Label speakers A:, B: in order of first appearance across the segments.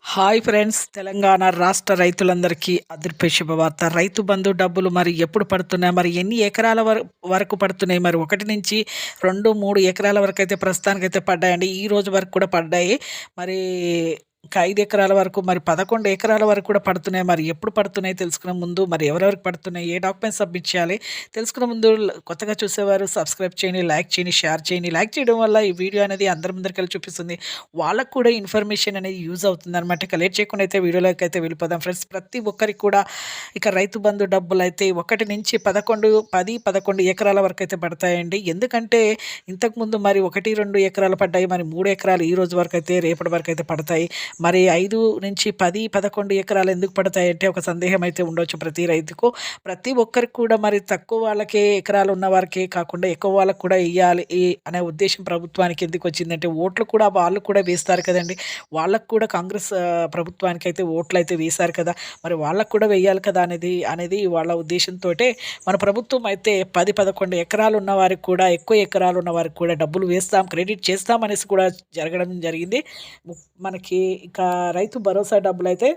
A: Hi friends! Telangana రాష్ట్ర రైతులందరికీ అదిరిపోయే శుభవార్త. రైతు బంధు డబ్బులు మరి ఎప్పుడు పడుతున్నాయి? మరి ఎన్ని ఎకరాల వరకు పడుతున్నాయి? మరి 1-2, 3 ఎకరాల వరకైతే ప్రస్తుతానికైతే పడ్డాయండి. ఈ రోజు వరకు కూడా పడ్డాయి. మరి ఇంకా 5 ఎకరాల వరకు, మరి 11 ఎకరాల వరకు కూడా పడుతున్నాయి. మరి ఎప్పుడు పడుతున్నాయి తెలుసుకునే ముందు, మరి ఎవరెవరికి పడుతున్నాయి, ఏ డాక్యుమెంట్స్ సబ్మిట్ చేయాలి తెలుసుకునే ముందు కొత్తగా చూసేవారు సబ్స్క్రైబ్ చేయండి, లైక్ చేయండి, షేర్ చేయండి. లైక్ చేయడం వల్ల ఈ వీడియో అనేది అందరి ముందరికెళ్ళి చూపిస్తుంది. వాళ్ళకి కూడా ఇన్ఫర్మేషన్ అనేది యూజ్ అవుతుందనమాట. ఇక లేట్ చేయకుండా అయితే వీడియోలోకి అయితే వెళ్ళిపోదాం ఫ్రెండ్స్. ప్రతి ఒక్కరికి కూడా ఇక రైతు బంధు డబ్బులైతే 10, 11 ఎకరాల వరకు అయితే పడతాయండి. ఎందుకంటే ఇంతకుముందు మరి 1, 2 ఎకరాలు పడ్డాయి. మరి 3 ఎకరాలు ఈ రోజు వరకు అయితే, రేపటి వరకు అయితే పడతాయి. మరి 5-10, 11 ఎకరాలు ఎందుకు పడతాయంటే ఒక సందేహం అయితే ఉండొచ్చు ప్రతి రైతుకు. ప్రతి ఒక్కరికి కూడా మరి తక్కువ వాళ్ళకే, ఎకరాలు ఉన్న వారికే కాకుండా ఎక్కువ వాళ్ళకి కూడా ఇయ్యాలి అనే ఉద్దేశం ప్రభుత్వానికి ఎందుకొచ్చిందంటే, ఓట్లు కూడా వాళ్ళు కూడా వేస్తారు కదండీ! వాళ్ళకి కూడా కాంగ్రెస్ ప్రభుత్వానికైతే ఓట్లయితే వేశారు కదా! మరి వాళ్ళకి కూడా వేయాలి కదా అనేది వాళ్ళ ఉద్దేశంతోటే మన ప్రభుత్వం అయితే 10, 11 ఎకరాలు ఉన్న వారికి కూడా, ఎక్కువ ఎకరాలు ఉన్న వారికి కూడా డబ్బులు వేస్తాం, క్రెడిట్ చేస్తాం అనేసి కూడా జరగడం జరిగింది. మనకి ఇంకా రైతు భరోసా డబ్బులైతే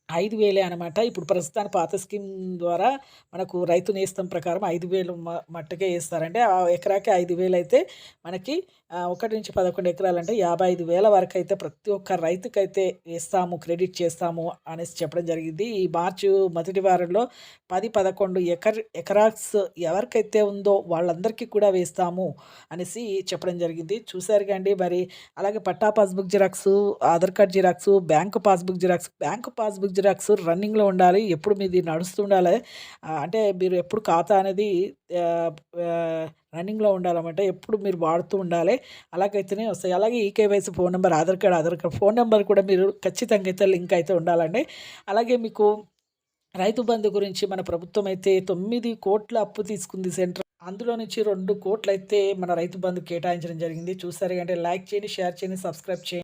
A: 5,000 అనమాట. ఇప్పుడు ప్రస్తుతానికి పాత స్కీమ్ ద్వారా మనకు రైతు నేస్తం ప్రకారం 5,000 మట్టుకే ఏస్తారండి. ఆ ఎకరాకి 5,000 అయితే మనకి 1-11 ఎకరాలంటే 55,000 వరకైతే ప్రతి ఒక్క రైతుకైతే వేస్తాము, క్రెడిట్ చేస్తాము అనేసి చెప్పడం జరిగింది. ఈ మార్చి మొదటి వారంలో 10, 11 ఎకరాస్ ఎవరికైతే ఉందో వాళ్ళందరికీ కూడా వేస్తాము అనేసి చెప్పడం జరిగింది. చూసారుగా అండి. మరి అలాగే patta passbook xerox, Aadhaar card xerox, bank passbook xerox. Bank passbook xerox రన్నింగ్‌లో ఉండాలి. ఎప్పుడు మీది నడుస్తుండాలి. అంటే మీరు ఎప్పుడు ఖాతా అనేది ఆహ్, ఆహ్, రన్నింగ్‌లో ఉండాలన్నమాట. ఎప్పుడు మీరు వాడుతూ ఉండాలి. అలాగైతేనే వస్తాయి. అలాగే eKYC phone number, Aadhaar card phone number కూడా మీరు ఖచ్చితంగా అయితే లింక్ అయితే ఉండాలండి. అలాగే మీకు రైతు బంధు గురించి మన ప్రభుత్వం అయితే 9,00,00,000 అప్పు తీసుకుంది సెంట్రల్. అందులో నుంచి 2,00,00,000 అయితే మన రైతు బంధు కేటాయించడం జరిగింది. చూసారుగా అంటే లైక్ చేయండి, షేర్ చేయండి, సబ్స్క్రైబ్ చేయండి.